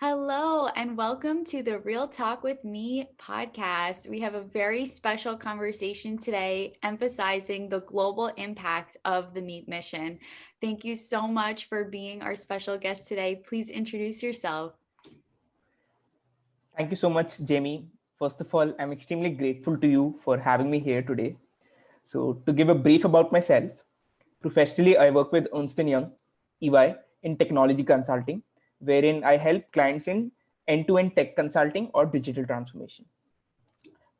Hello, and welcome to the Real Talk with Me podcast. We have a very special conversation today emphasizing the global impact of the Meet mission. Thank you so much for being our special guest today. Please introduce yourself. Thank you so much, Jamie. First of all, I'm extremely grateful to you for having me here today. So, to give a brief about myself, professionally, I work with Ernst& Young, EY, in technology consulting, wherein I help clients in end-to-end tech consulting or digital transformation.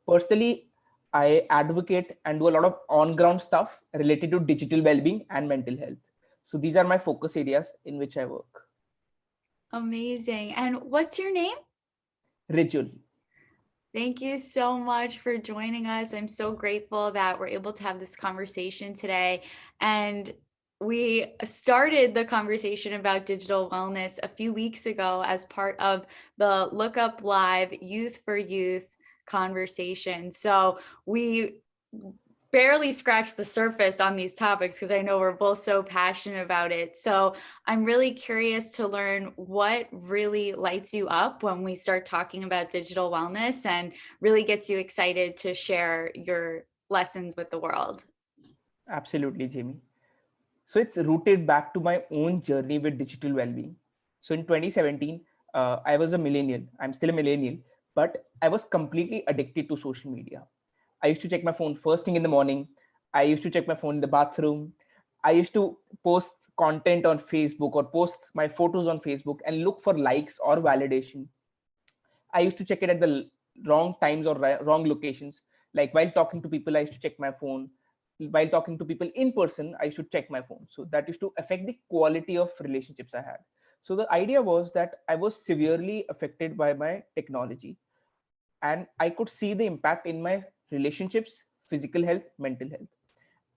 Personally, I advocate and do a lot of on-ground stuff related to digital well-being and mental health. So, these are my focus areas in which I work. Amazing. And what's your name? Rijul. Thank you so much for joining us. I'm so grateful that we're able to have this conversation today. And we started the conversation about digital wellness a few weeks ago as part of the Look Up Live Youth for Youth conversation. So we barely scratched the surface on these topics because I know we're both so passionate about it. So I'm really curious to learn what really lights you up when we start talking about digital wellness and really gets you excited to share your lessons with the world. Absolutely, Jamie. So it's rooted back to my own journey with digital well-being. So in 2017, I was a millennial. I'm still a millennial, but I was completely addicted to social media. I used to check my phone first thing in the morning. I used to check my phone in the bathroom. I used to post content on Facebook or post my photos on Facebook and look for likes or validation. I used to check it at the wrong times or wrong locations. Like while talking to people, I used to check my phone. While talking to people in person, I should check my phone. So that used to affect the quality of relationships I had. So the idea was that I was severely affected by my technology, and I could see the impact in my relationships, physical health, mental health.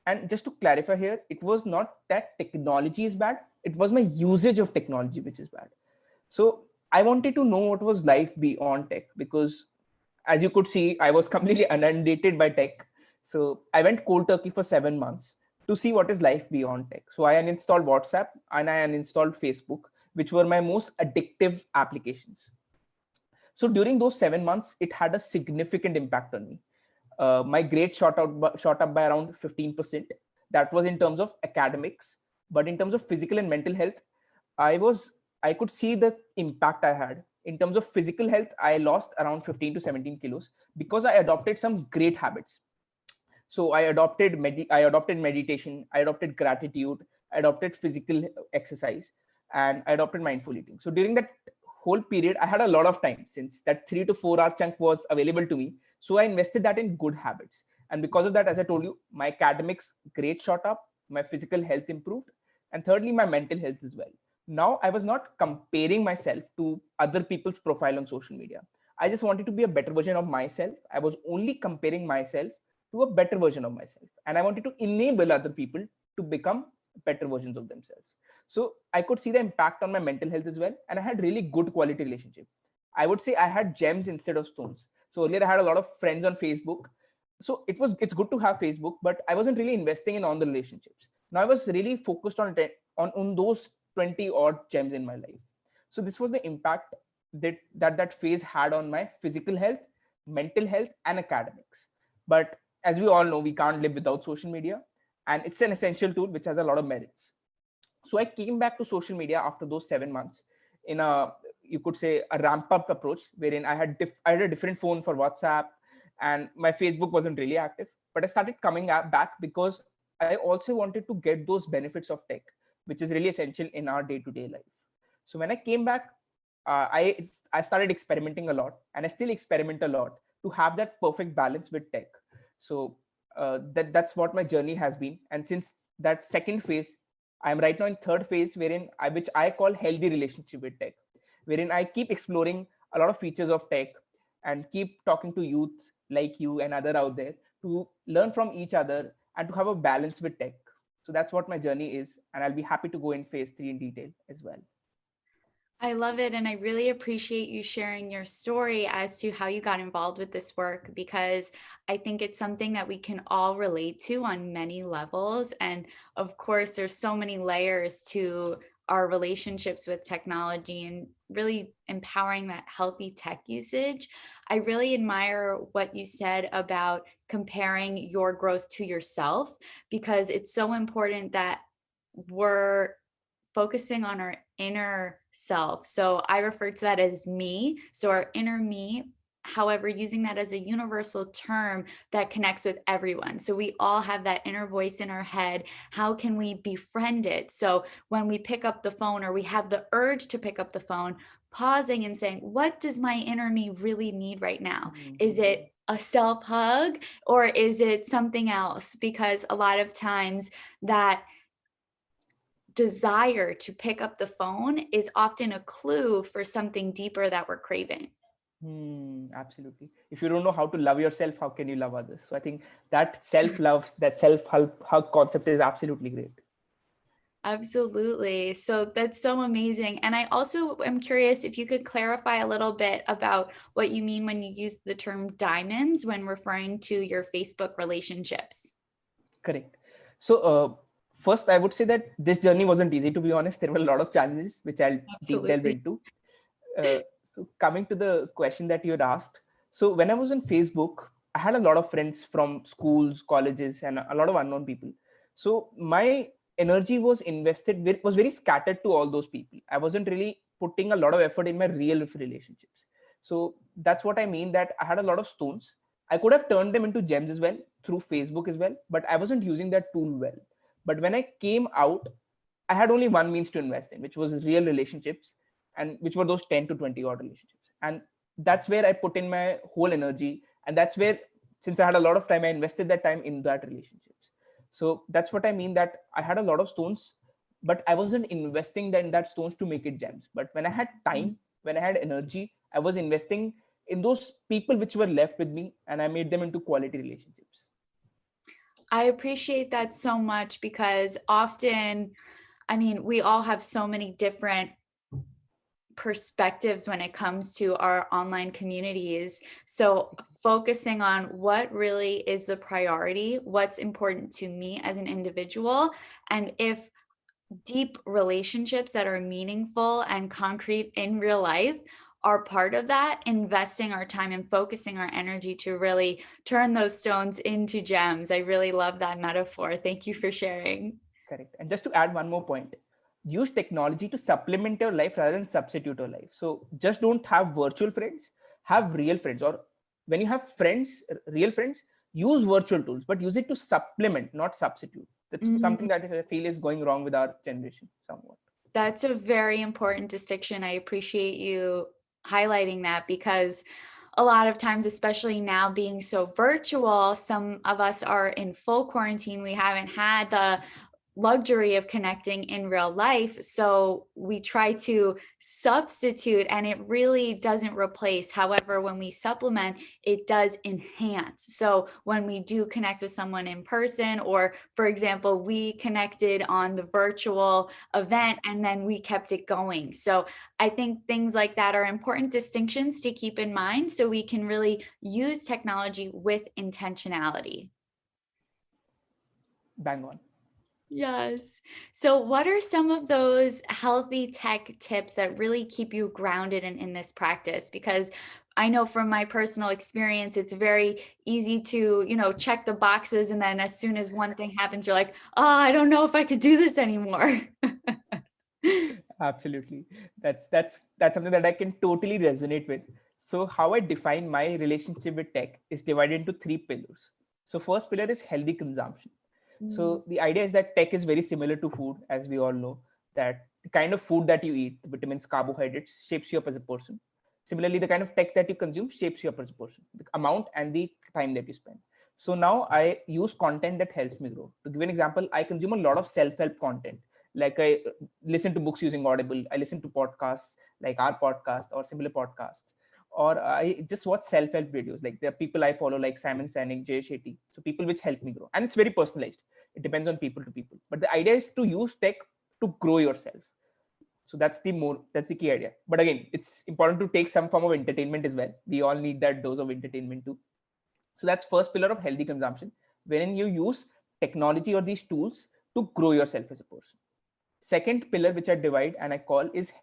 And just to clarify here, it was not that technology is bad, it was my usage of technology which is bad. So I wanted to know what was life beyond tech, because as you could see, I was completely inundated by tech. So I went cold turkey for 7 months to see what is life beyond tech. So I uninstalled WhatsApp and I uninstalled Facebook, which were my most addictive applications. So during those 7 months, it had a significant impact on me. My grade shot up by around 15%. That was in terms of academics, but in terms of physical and mental health, I could see the impact I had. In terms of physical health, I lost around 15 to 17 kilos because I adopted some great habits. So I adopted meditation, I adopted gratitude, I adopted physical exercise, and I adopted mindful eating. So during that whole period, I had a lot of time since that 3 to 4 hour chunk was available to me. So I invested that in good habits. And because of that, as I told you, my academics grade shot up, my physical health improved, and thirdly, my mental health as well. Now I was not comparing myself to other people's profile on social media. I just wanted to be a better version of myself. I was only comparing myself to a better version of myself, and I wanted to enable other people to become better versions of themselves. So I could see the impact on my mental health as well, and I had really good quality relationship. I would say I had gems instead of stones. So earlier I had a lot of friends on Facebook. So it's good to have Facebook, but I wasn't really investing in on the relationships. Now I was really focused on those 20 odd gems in my life. So this was the impact that phase had on my physical health, mental health, and academics. But as we all know, we can't live without social media, and it's an essential tool which has a lot of merits. So I came back to social media after those 7 months in a, you could say, a ramp up approach, wherein I had a different phone for WhatsApp, and my Facebook wasn't really active. But I started coming back because I also wanted to get those benefits of tech, which is really essential in our day to day life. So when I came back, I started experimenting a lot, and I still experiment a lot to have that perfect balance with tech. So that's what my journey has been. And since that second phase, I'm right now in third phase, which I call healthy relationship with tech, wherein I keep exploring a lot of features of tech and keep talking to youth like you and other out there to learn from each other and to have a balance with tech. So that's what my journey is, and I'll be happy to go in phase 3 in detail as well. I love it. And I really appreciate you sharing your story as to how you got involved with this work, because I think it's something that we can all relate to on many levels. And of course, there's so many layers to our relationships with technology and really empowering that healthy tech usage. I really admire what you said about comparing your growth to yourself, because it's so important that we're focusing on our inner self. So I refer to that as me. So our inner me, however, using that as a universal term that connects with everyone. So we all have that inner voice in our head. How can we befriend it? So when we pick up the phone or we have the urge to pick up the phone, pausing and saying, what does my inner me really need right now? Is Mhm. it a self hug or is it something else? Because a lot of times that desire to pick up the phone is often a clue for something deeper that we're craving. Absolutely. If you don't know how to love yourself, how can you love others? So I think that self-love, that self-hug concept is absolutely great. Absolutely. So that's so amazing. And I also am curious if you could clarify a little bit about what you mean when you use the term diamonds when referring to your Facebook relationships. Correct. So first, I would say that this journey wasn't easy. To be honest, there were a lot of challenges which I'll deep delve Absolutely. into. So coming to the question that you had asked, so when I was on Facebook, I had a lot of friends from schools, colleges, and a lot of unknown people. So my energy was invested, was very scattered to all those people. I wasn't really putting a lot of effort in my real relationships. So that's what I mean, that I had a lot of stones. I could have turned them into gems as well through Facebook as well, but I wasn't using that tool well. But when I came out, I had only one means to invest in, which was real relationships, and which were those 10 to 20 odd relationships. And that's where I put in my whole energy. And that's where, since I had a lot of time, I invested that time in that relationships. So that's what I mean, that I had a lot of stones, but I wasn't investing in that stones to make it gems. But when I had time, when I had energy, I was investing in those people which were left with me, and I made them into quality relationships. I appreciate that so much because often, I mean, we all have so many different perspectives when it comes to our online communities. So, focusing on what really is the priority, what's important to me as an individual, and if deep relationships that are meaningful and concrete in real life are part of that, investing our time and focusing our energy to really turn those stones into gems. I really love that metaphor. Thank you for sharing. Correct. And just to add one more point, use technology to supplement your life rather than substitute your life. So just don't have virtual friends, have real friends. Or when you have friends, real friends, use virtual tools, but use it to supplement, not substitute. That's something Mm, that I feel is going wrong with our generation somewhat. that's a very important distinction. I appreciate you highlighting that because a lot of times, especially now being so virtual, some of us are in full quarantine. We haven't had the luxury of connecting in real life. So we try to substitute and it really doesn't replace. However, when we supplement, it does enhance. So when we do connect with someone in person, or for example, we connected on the virtual event and then we kept it going. So I think things like that are important distinctions to keep in mind so we can really use technology with intentionality. Bang on. Yes. So, what are some of those healthy tech tips that really keep you grounded in this practice? Because I know from my personal experience, it's very easy to, check the boxes. And then as soon as one thing happens, you're like, oh, I don't know if I could do this anymore. Absolutely. That's something that I can totally resonate with. So how I define my relationship with tech is divided into three pillars. So first pillar is healthy consumption. Mm, So the idea is that tech is very similar to food, as we all know, that the kind of food that you eat, the vitamins, carbohydrates, shapes you up as a person. Similarly, the kind of tech that you consume shapes you up as a person, the amount and the time that you spend. So now I use content that helps me grow. To give an example, I consume a lot of self-help content. Like I listen to books using Audible. I listen to podcasts like our podcast or similar podcasts. Or I just watch self-help videos. Like there are people I follow like Simon Sinek, Jay Shetty. So people which help me grow. And it's very personalized. It depends on people to people. But the idea is to use tech to grow yourself. So that's the key idea. But again, it's important to take some form of entertainment as well. We all need that dose of entertainment too. So that's first pillar of healthy consumption, wherein you use technology or these tools to grow yourself as a person. Second pillar, which I divide and I call, is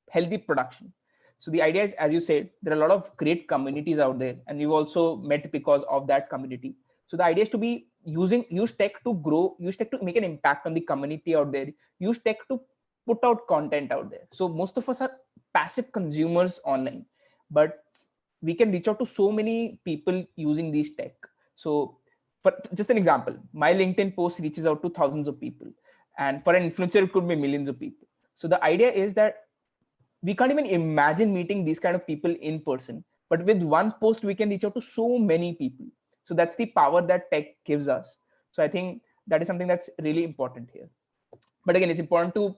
healthy production. So the idea is, as you said, there are a lot of great communities out there, and we've also met because of that community. So the idea is to be use tech to grow, use tech to make an impact on the community out there, use tech to put out content out there. So most of us are passive consumers online, but we can reach out to so many people using these tech. So for just an example, my LinkedIn post reaches out to thousands of people, and for an influencer, it could be millions of people. So the idea is that we can't even imagine meeting these kind of people in person, but with one post we can reach out to so many people. So that's the power that tech gives us. So I think that is something that's really important here. But again, it's important to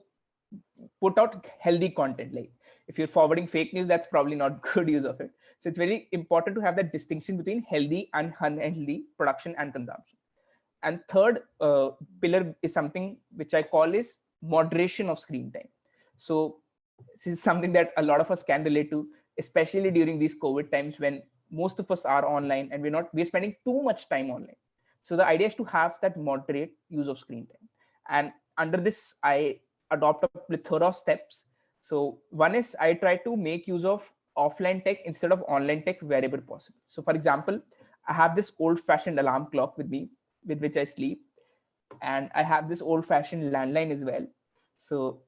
put out healthy content. Like if you're forwarding fake news, that's probably not good use of it. So it's very important to have that distinction between healthy and unhealthy production and consumption. And third pillar is something which I call is moderation of screen time. So this is something that a lot of us can relate to, especially during these COVID times when most of us are online and we're spending too much time online. So the idea is to have that moderate use of screen time. And under this, I adopt a plethora of steps. So one is I try to make use of offline tech instead of online tech wherever possible. So for example, I have this old fashioned alarm clock with me with which I sleep, and I have this old fashioned landline as well. So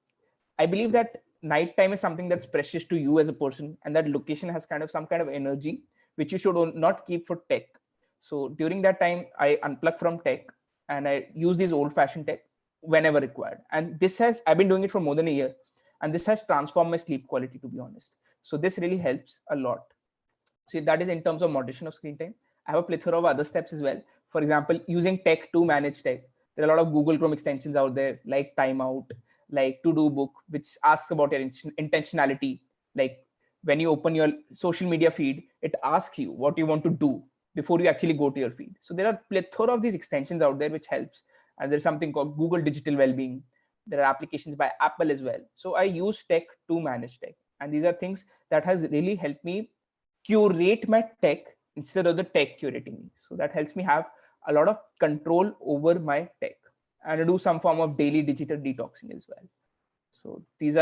I believe that nighttime is something that's precious to you as a person, and that location has kind of some kind of energy which you should not keep for tech. So during that time, I unplug from tech and I use these old fashioned tech whenever required. And I've been doing it for more than a year, and this has transformed my sleep quality, to be honest. So this really helps a lot. So that is in terms of moderation of screen time. I have a plethora of other steps as well. For example, using tech to manage tech. There are a lot of Google Chrome extensions out there, like Timeout, like To Do Book, which asks about your intentionality. Like when you open your social media feed, it asks you what you want to do before you actually go to your feed. So there are plethora of these extensions out there which helps. And there's something called Google Digital Wellbeing. There are applications by Apple as well. So I use tech to manage tech. And these are things that has really helped me curate my tech instead of the tech curating me. So that helps me have a lot of control over my tech, and I do some form of daily digital detoxing as well. So this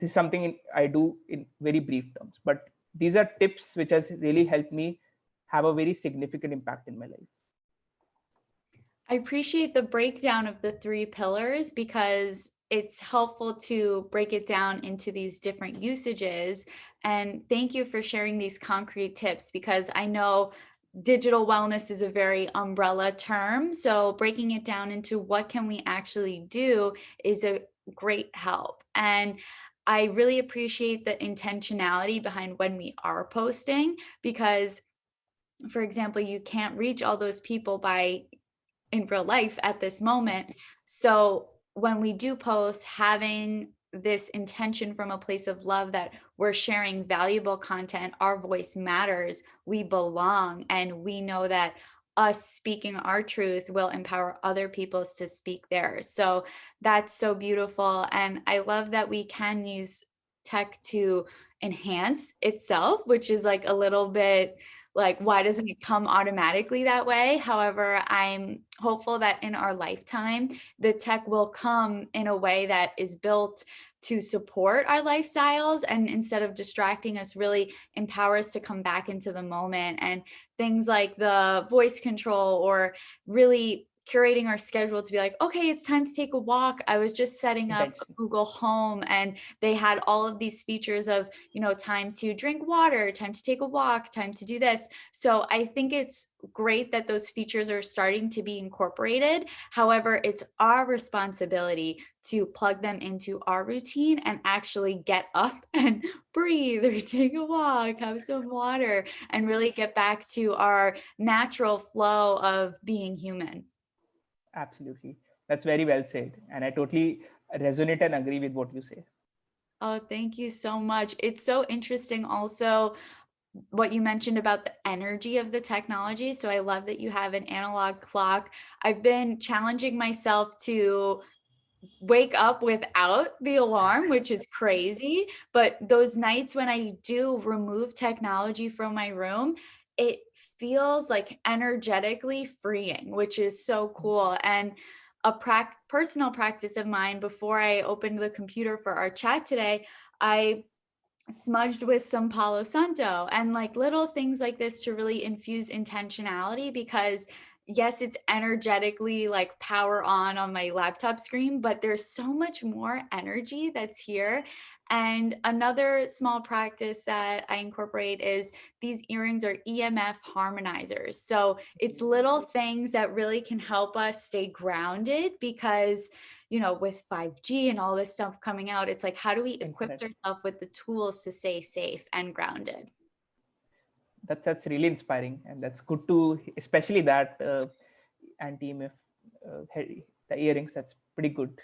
is something I do in very brief terms, but these are tips which has really helped me have a very significant impact in my life. I appreciate the breakdown of the 3 pillars because it's helpful to break it down into these different usages. And thank you for sharing these concrete tips because I know digital wellness is a very umbrella term. So breaking it down into what can we actually do is a great help. And I really appreciate the intentionality behind when we are posting because, for example, you can't reach all those people by in real life at this moment. So when we do post, having this intention from a place of love that we're sharing valuable content, our voice matters, we belong, and we know that us speaking our truth will empower other peoples to speak theirs. So that's so beautiful. And I love that we can use tech to enhance itself, which is like a little bit like, why doesn't it come automatically that way? However, I'm hopeful that in our lifetime, the tech will come in a way that is built to support our lifestyles and instead of distracting us, really empower us to come back into the moment. And things like the voice control or really curating our schedule to be like, okay, it's time to take a walk. I was just setting up Intention. Google Home and they had all of these features of, time to drink water, time to take a walk, time to do this. So I think it's great that those features are starting to be incorporated. However, it's our responsibility to plug them into our routine and actually get up and breathe or take a walk, have some water, and really get back to our natural flow of being human. Absolutely. That's very well said. And I totally resonate and agree with what you say. Oh, thank you so much. It's so interesting also what you mentioned about the energy of the technology. So I love that you have an analog clock. I've been challenging myself to wake up without the alarm, which is crazy. But those nights when I do remove technology from my room, it feels like energetically freeing, which is so cool. And a personal practice of mine before I opened the computer for our chat today, I smudged with some Palo Santo and like little things like this to really infuse intentionality because yes, it's energetically like power on my laptop screen, but there's so much more energy that's here. And another small practice that I incorporate is these earrings are EMF harmonizers. So it's little things that really can help us stay grounded because with 5G and all this stuff coming out, it's like, how do we equip Internet. ourselves with the tools to stay safe and grounded? That's really inspiring, and that's good to, especially that anti-EMF the earrings. That's pretty good.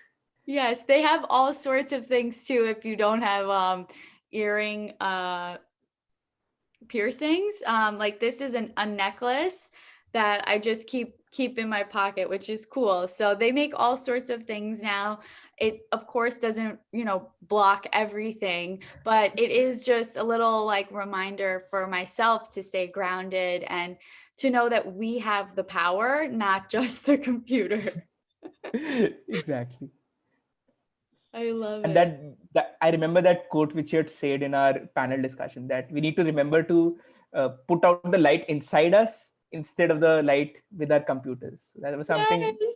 Yes, they have all sorts of things too if you don't have earring piercings. Like this is a necklace that I just keep in my pocket, which is cool. So they make all sorts of things now. It of course doesn't, block everything, but it is just a little like reminder for myself to stay grounded and to know that we have the power, not just the computer. Exactly. I love And it. that I remember that quote which you had said in our panel discussion, that we need to remember to put out the light inside us instead of the light with our computers. So that was something. Yes.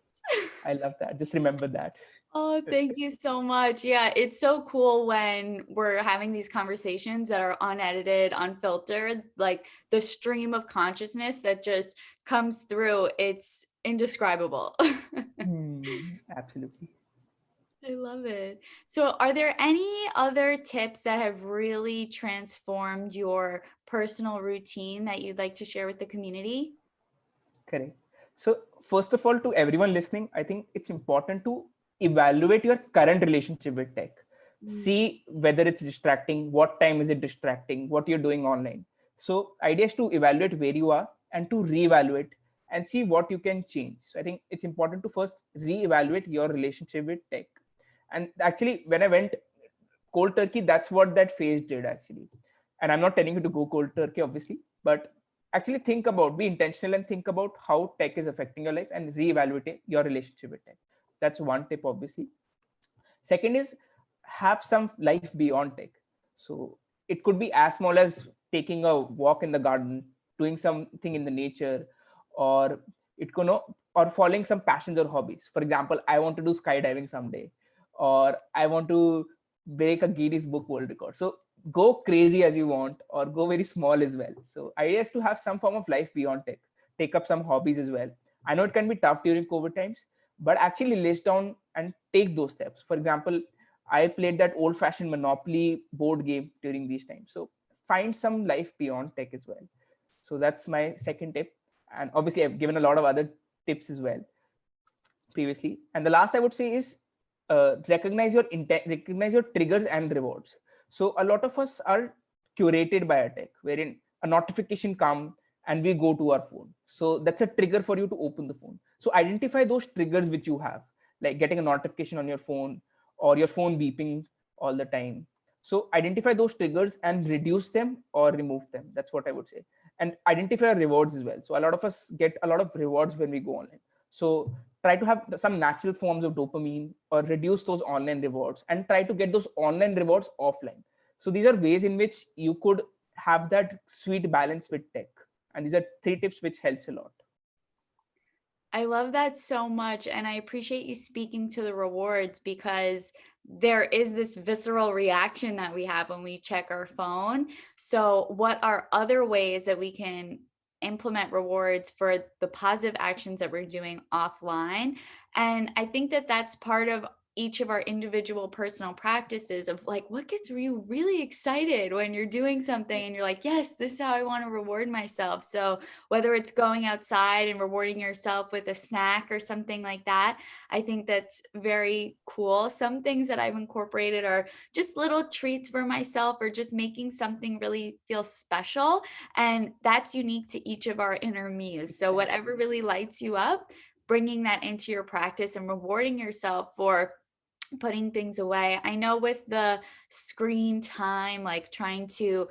I love that. Just remember that. Oh, thank you so much. Yeah, it's so cool when we're having these conversations that are unedited, unfiltered, like the stream of consciousness that just comes through. It's indescribable. Absolutely. I love it. So, are there any other tips that have really transformed your personal routine that you'd like to share with the community? Correct. So, first of all, to everyone listening, I think it's important to evaluate your current relationship with tech. Mm. See whether it's distracting, what time is it distracting, what you're doing online. So, idea is to evaluate where you are and to reevaluate and see what you can change. So, I think it's important to first reevaluate your relationship with tech. And actually, when I went cold turkey, that's what that phase did actually. And I'm not telling you to go cold turkey, obviously, but actually be intentional and think about how tech is affecting your life and reevaluate your relationship with tech. That's one tip, obviously. Second is have some life beyond tech. So it could be as small as taking a walk in the garden, doing something in the nature, or it could know, or following some passions or hobbies. For example, I want to do skydiving someday, or I want to break a Guinness Book World Record. So go crazy as you want, or go very small as well. So idea is to have some form of life beyond tech. Take up some hobbies as well. I know it can be tough during COVID times, but actually list down and take those steps. For example, I played that old fashioned Monopoly board game during these times. So find some life beyond tech as well. So that's my second tip. And obviously, I've given a lot of other tips as well previously. And the last I would say is recognize your intent, recognize your triggers and rewards. So a lot of us are curated by a tech, wherein a notification come and we go to our phone. So that's a trigger for you to open the phone. So identify those triggers which you have, like getting a notification on your phone or your phone beeping all the time. So identify those triggers and reduce them or remove them. That's what I would say. And identify rewards as well. So a lot of us get a lot of rewards when we go online. So try to have some natural forms of dopamine or reduce those online rewards and try to get those online rewards offline. So these are ways in which you could have that sweet balance with tech. And these are three tips which helps a lot. I love that so much. And I appreciate you speaking to the rewards because there is this visceral reaction that we have when we check our phone. So, what are other ways that we can implement rewards for the positive actions that we're doing offline? And I think that that's part of each of our individual personal practices of like what gets you really excited when you're doing something and you're like, yes, this is how I want to reward myself. So whether it's going outside and rewarding yourself with a snack or something like that. I think that's very cool. Some things that I've incorporated are just little treats for myself or just making something really feel special. And that's unique to each of our inner me's. So, Exactly. whatever really lights you up, bringing that into your practice and rewarding yourself for putting things away. I know with the screen time, like trying to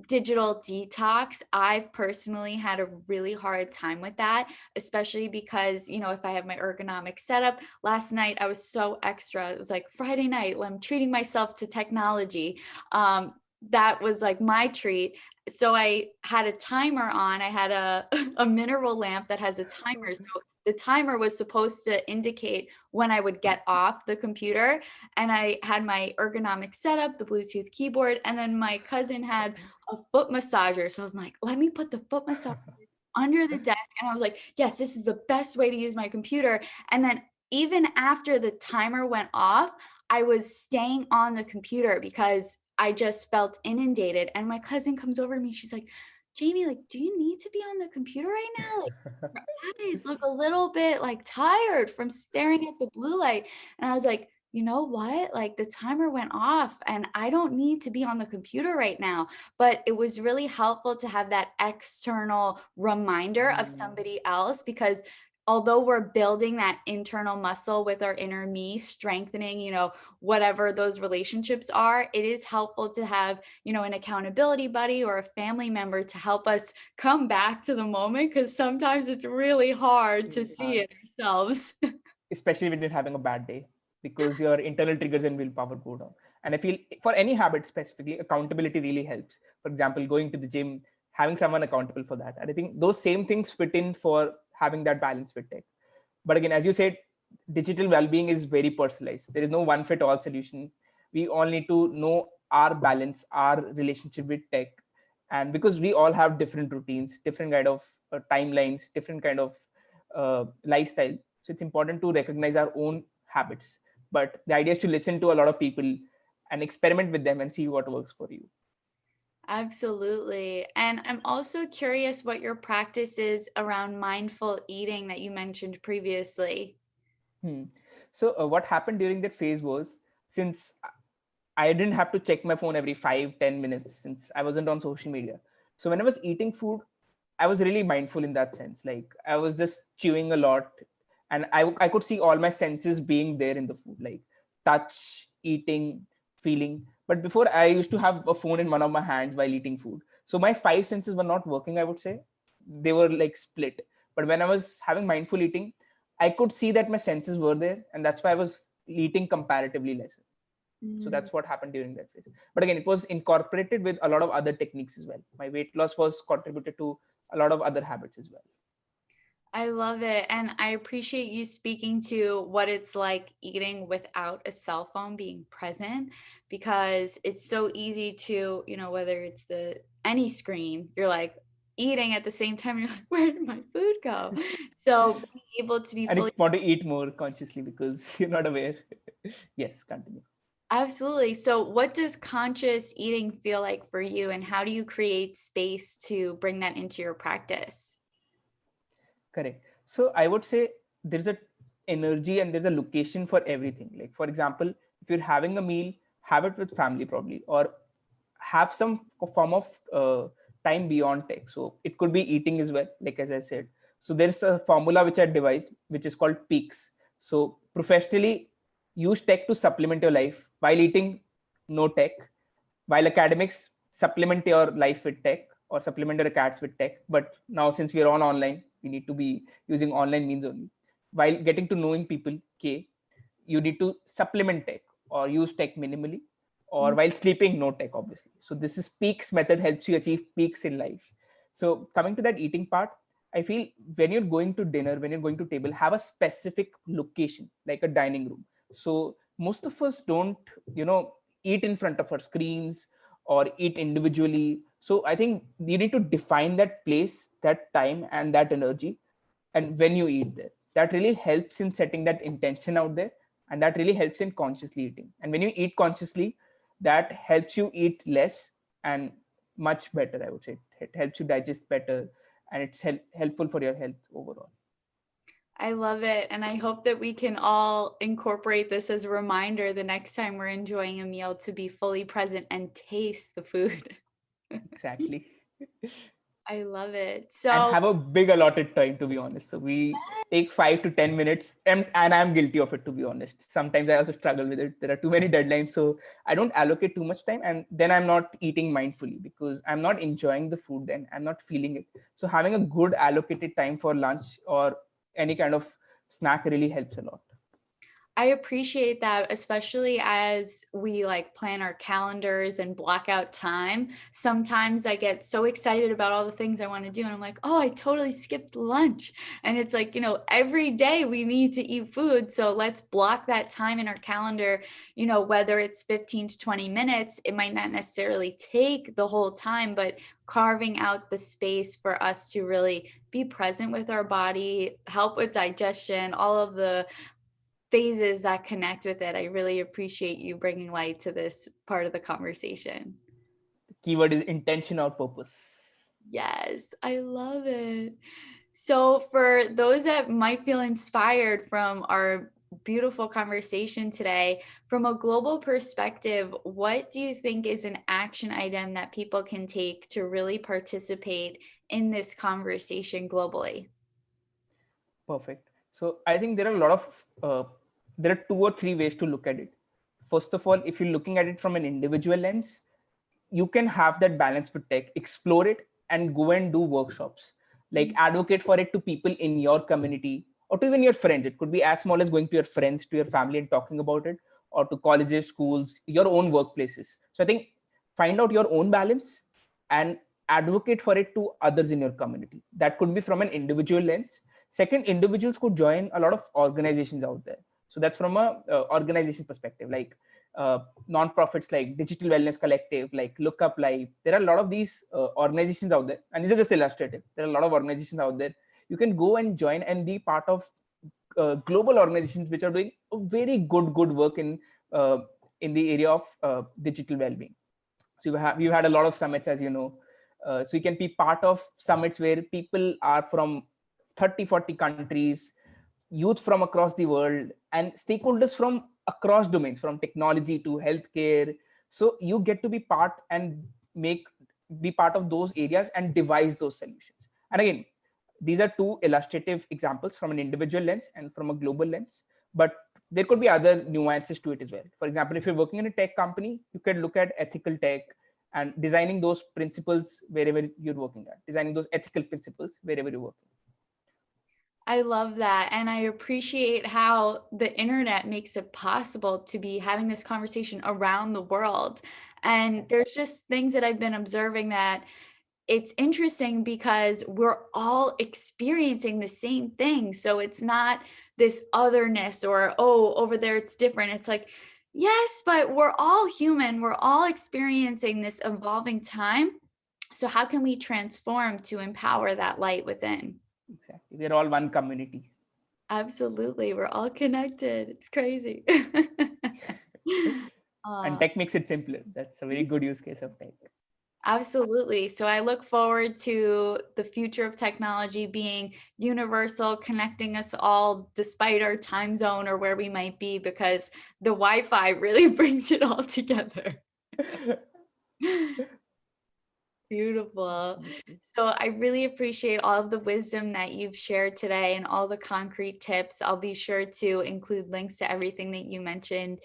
digital detox. I've personally had a really hard time with that, especially because, if I have my ergonomic setup, last night I was so extra. It was like Friday night, I'm treating myself to technology. That was like my treat. So I had a timer on. I had a a mineral lamp that has a timer. So the timer was supposed to indicate when I would get off the computer, and I had my ergonomic setup, the Bluetooth keyboard, and then my cousin had a foot massager. So I'm like, let me put the foot massager under the desk. And I was like, yes, this is the best way to use my computer. And then even after the timer went off, I was staying on the computer because I just felt inundated. And my cousin comes over to me. She's like, Jamie, like, do you need to be on the computer right now? Like, your eyes look a little bit like tired from staring at the blue light. And I was like, you know what? Like the timer went off and I don't need to be on the computer right now. But it was really helpful to have that external reminder of Hmm. somebody else because although we're building that internal muscle with our inner me, strengthening, whatever those relationships are, it is helpful to have, an accountability buddy or a family member to help us come back to the moment because sometimes it's really hard to Really see hard, it ourselves. especially when you're having a bad day, because your internal triggers and willpower go down. And I feel for any habit specifically, accountability really helps. For example, going to the gym, having someone accountable for that. And I think those same things fit in for having that balance with tech. But again, as you said, digital well-being is very personalized. There is no one fit all solution. We all need to know our balance, our relationship with tech. And because we all have different routines, different kind of timelines, different kind of lifestyle, so it's important to recognize our own habits. But the idea is to listen to a lot of people and experiment with them and see what works for you. Absolutely. And I'm also curious what your practice is around mindful eating that you mentioned previously. Hmm. So what happened during that phase was, since I didn't have to check my phone every 5-10 minutes, since I wasn't on social media. So when I was eating food, I was really mindful in that sense. Like I was just chewing a lot, and I could see all my senses being there in the food, like touch, eating, feeling. But before, I used to have a phone in one of my hands while eating food. So my five senses were not working, I would say. They were like split. But when I was having mindful eating, I could see that my senses were there, and that's why I was eating comparatively less. So Mm. that's what happened during that phase. But again, it was incorporated with a lot of other techniques as well. My weight loss was contributed to a lot of other habits as well. I love it. And I appreciate you speaking to what it's like eating without a cell phone being present because it's so easy to, whether it's the any screen, you're like eating at the same time, you're like, where did my food go? So being able to be And you fully want to eat more consciously because you're not aware. Yes, continue. absolutely. So what does conscious eating feel like for you and how do you create space to bring that into your practice? Correct. So I would say there's a energy and there's a location for everything. Like for example, if you're having a meal, have it with family probably, or have some form of time beyond tech. So it could be eating as well, like as I said. So there's a formula which I devised, which is called peaks. So professionally, use tech to supplement your life while eating, no tech. While academics, supplement your life with tech or supplement your cats with tech. But now since we're on online, we need to be using online means only. While getting to knowing people, K, you need to supplement tech or use tech minimally, or while sleeping, no tech obviously. So this is peaks method, helps you achieve peaks in life. So coming to that eating part, I feel when you're going to dinner, when you're going to table, have a specific location like a dining room. So most of us don't, you know, eat in front of our screens or eat individually. So I think you need to define that place, that time, and that energy, and when you eat there, that really helps in setting that intention out there, and that really helps in consciously eating. And when you eat consciously, that helps you eat less and much better, I would say. It helps you digest better, and it's helpful for your health overall. I love it. And I hope that we can all incorporate this as a reminder the next time we're enjoying a meal to be fully present and taste the food. Exactly. I love it. and So have a big allotted time, to be honest. So we take 5 to 10 minutes, and I'm guilty of it, to be honest. Sometimes I also struggle with it. There are too many deadlines, so I don't allocate too much time, and then I'm not eating mindfully because I'm not enjoying the food. Then I'm not feeling it. So having a good allocated time for lunch or any kind of snack really helps a lot. I appreciate that, especially as we like plan our calendars and block out time. Sometimes I get so excited about all the things I want to do, and I'm like, oh, I totally skipped lunch. And it's like, every day we need to eat food. So let's block that time in our calendar, whether it's 15 to 20 minutes, it might not necessarily take the whole time, but carving out the space for us to really be present with our body, help with digestion, all of the phases that connect with it. I really appreciate you bringing light to this part of the conversation. The keyword is intention or purpose. Yes, I love it. So, for those that might feel inspired from our beautiful conversation today, from a global perspective, what do you think is an action item that people can take to really participate in this conversation globally? Perfect. So I think there are a lot of there are 2 or 3 ways to look at it. First of all, if you're looking at it from an individual lens, you can have that balance with tech, explore it, and go and do workshops. Like advocate for it to people in your community or to even your friends. It could be as small as going to your friends, to your family, and talking about it, or to colleges, schools, your own workplaces. So I think find out your own balance and advocate for it to others in your community. That could be from an individual lens. Second, individuals could join a lot of organizations out there. So that's from a organization perspective, like non-profits like Digital Wellness Collective, like Look Up Live. There are a lot of these organizations out there, and these are just illustrative. There are a lot of organizations out there. You can go and join and be part of global organizations which are doing a very good work in the area of digital well-being. So we've had a lot of summits, as you know. So you can be part of summits where people are from 30, 40 countries, youth from across the world, and stakeholders from across domains, from technology to healthcare. So you get to be part and be part of those areas and devise those solutions. And again, these are 2 illustrative examples from an individual lens and from a global lens, but there could be other nuances to it as well. For example, if you're working in a tech company, you can look at ethical tech and designing those principles wherever you're working at, designing those ethical principles wherever you're working. I love that. And I appreciate how the internet makes it possible to be having this conversation around the world. And Exactly. there's just things that I've been observing that it's interesting because we're all experiencing the same thing. So it's not this otherness or, oh, over there it's different. It's like, yes, but we're all human. We're all experiencing this evolving time. So, how can we transform to empower that light within? Exactly. We're all one community. Absolutely, we're all connected. It's crazy. And Uh, tech makes it simpler. That's a very good use case of tech. Absolutely. So I look forward to the future of technology being universal, connecting us all despite our time zone or where we might be, because the Wi-Fi really brings it all together. Beautiful. Absolutely. So I really appreciate all of the wisdom that you've shared today and all the concrete tips. I'll be sure to include links to everything that you mentioned.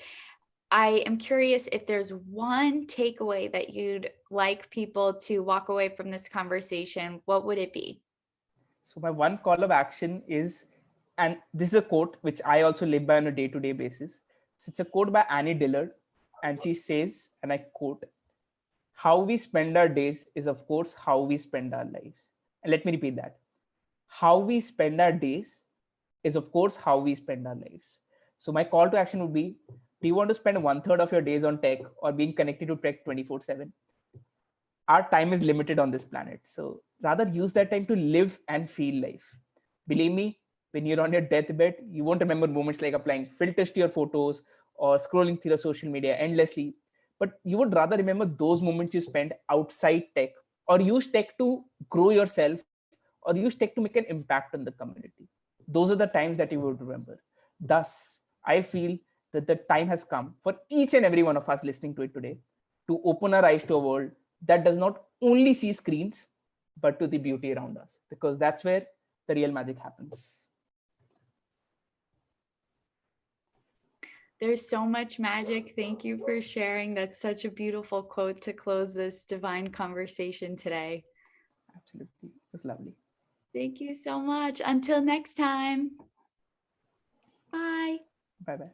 I am curious if there's one takeaway that you'd like people to walk away from this conversation, what would it be? So my one call of action is, and this is a quote which I also live by on a day-to-day basis. So it's a quote by Annie Dillard, and she says, and I quote, "How we spend our days is, of course, how we spend our lives." And let me repeat that. How we spend our days is, of course, how we spend our lives. So my call to action would be, do you want to spend 1/3 of your days on tech or being connected to tech 24/7? Our time is limited on this planet. So rather use that time to live and feel life. Believe me, when you're on your deathbed, you won't remember moments like applying filters to your photos or scrolling through your social media endlessly. But you would rather remember those moments you spent outside tech, or use tech to grow yourself, or use tech to make an impact on the community. Those are the times that you would remember. Thus, I feel that the time has come for each and every one of us listening to it today to open our eyes to a world that does not only see screens, but to the beauty around us, because that's where the real magic happens. There's so much magic. Thank you for sharing. That's such a beautiful quote to close this divine conversation today. Absolutely. It was lovely. Thank you so much. Until next time. Bye. Bye bye.